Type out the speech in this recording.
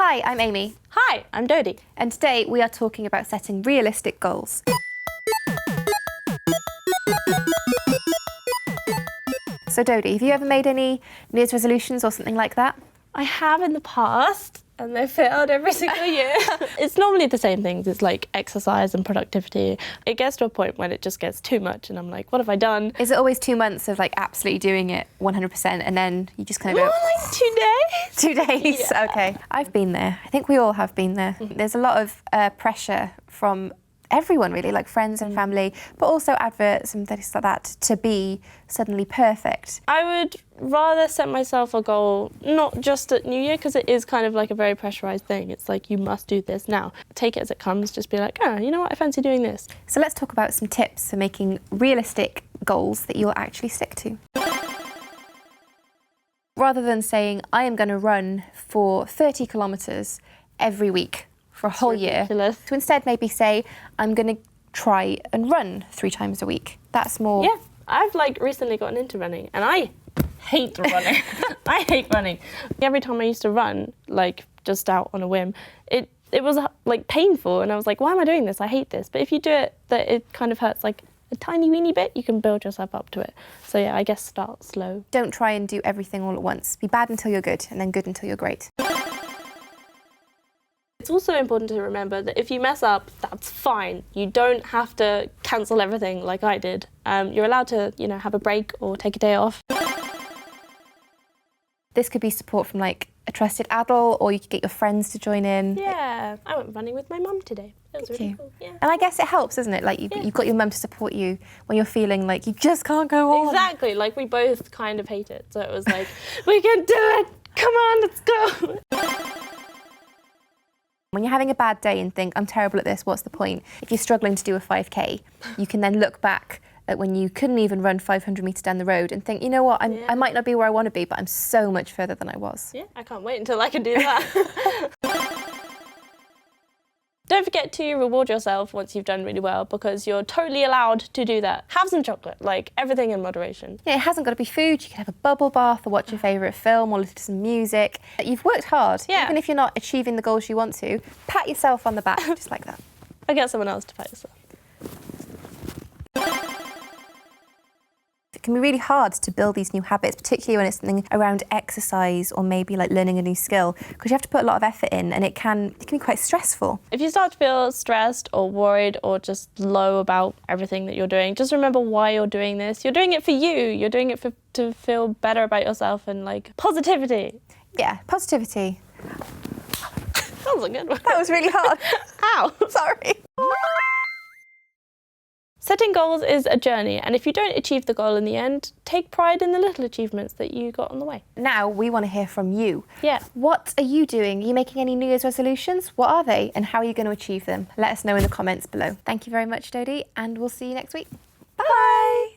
Hi, I'm Amy. Hi, I'm Dodie. And today we are talking about setting realistic goals. So Dodie, have you ever made any New Year's resolutions or something like that? I have in the past, and they failed every single year. It's normally the same things. It's like exercise and productivity. It gets to a point when it just gets too much, and I'm like, what have I done? Is it always 2 months of like absolutely doing it 100%, and then you just kind of go... Like 2 days. 2 days, yeah. Okay. I've been there. I think we all have been there. There's a lot of pressure from everyone really, like friends and family, but also adverts and things like that, to be suddenly perfect. I would rather set myself a goal, not just at New Year, because it is kind of like a very pressurised thing. It's like, you must do this now. Take it as it comes, just be like, oh, you know what, I fancy doing this. So let's talk about some tips for making realistic goals that you'll actually stick to. Rather than saying, I am going to run for 30 kilometres every week for a whole year, to instead maybe say, I'm going to try and run 3 times a week. That's more... Yeah, I've like recently gotten into running, and I hate running. I hate running. Every time I used to run, like just out on a whim, it was like painful, and I was like, why am I doing this? I hate this. But if you do it, that it kind of hurts like a tiny weeny bit, you can build yourself up to it. So yeah, I guess start slow. Don't try and do everything all at once. Be bad until you're good, and then good until you're great. It's also important to remember that if you mess up, that's fine. You don't have to cancel everything like I did. You're allowed to, you know, have a break or take a day off. This could be support from like a trusted adult, or you could get your friends to join in. Yeah, I went running with my mum today. It was really cool. Yeah. And I guess it helps, doesn't it? Like you've got your mum to support you when you're feeling like you just can't go on. Exactly, like we both kind of hate it. So it was like, we can do it, come on, let's go. When you're having a bad day and think, I'm terrible at this, what's the point? If you're struggling to do a 5K, you can then look back at when you couldn't even run 500 metres down the road and think, you know what, I might not be where I want to be, but I'm so much further than I was. Yeah, I can't wait until I can do that. Don't forget to reward yourself once you've done really well, because you're totally allowed to do that. Have some chocolate, like everything in moderation. Yeah, it hasn't got to be food. You can have a bubble bath or watch your favourite film or listen to some music. You've worked hard. Yeah. Even if you're not achieving the goals you want to, pat yourself on the back, just like that. Or get someone else to pat yourself. It can be really hard to build these new habits, particularly when it's something around exercise or maybe like learning a new skill, because you have to put a lot of effort in, and it can be quite stressful. If you start to feel stressed or worried or just low about everything that you're doing, just remember why you're doing this. You're doing it for you. You're doing it to feel better about yourself, and like positivity. Yeah, positivity. That was a good one. That was really hard. Ow. Sorry. Setting goals is a journey, and if you don't achieve the goal in the end, take pride in the little achievements that you got on the way. Now we want to hear from you. Yeah. What are you doing? Are you making any New Year's resolutions? What are they, and how are you going to achieve them? Let us know in the comments below. Thank you very much, Dodie, and we'll see you next week. Bye!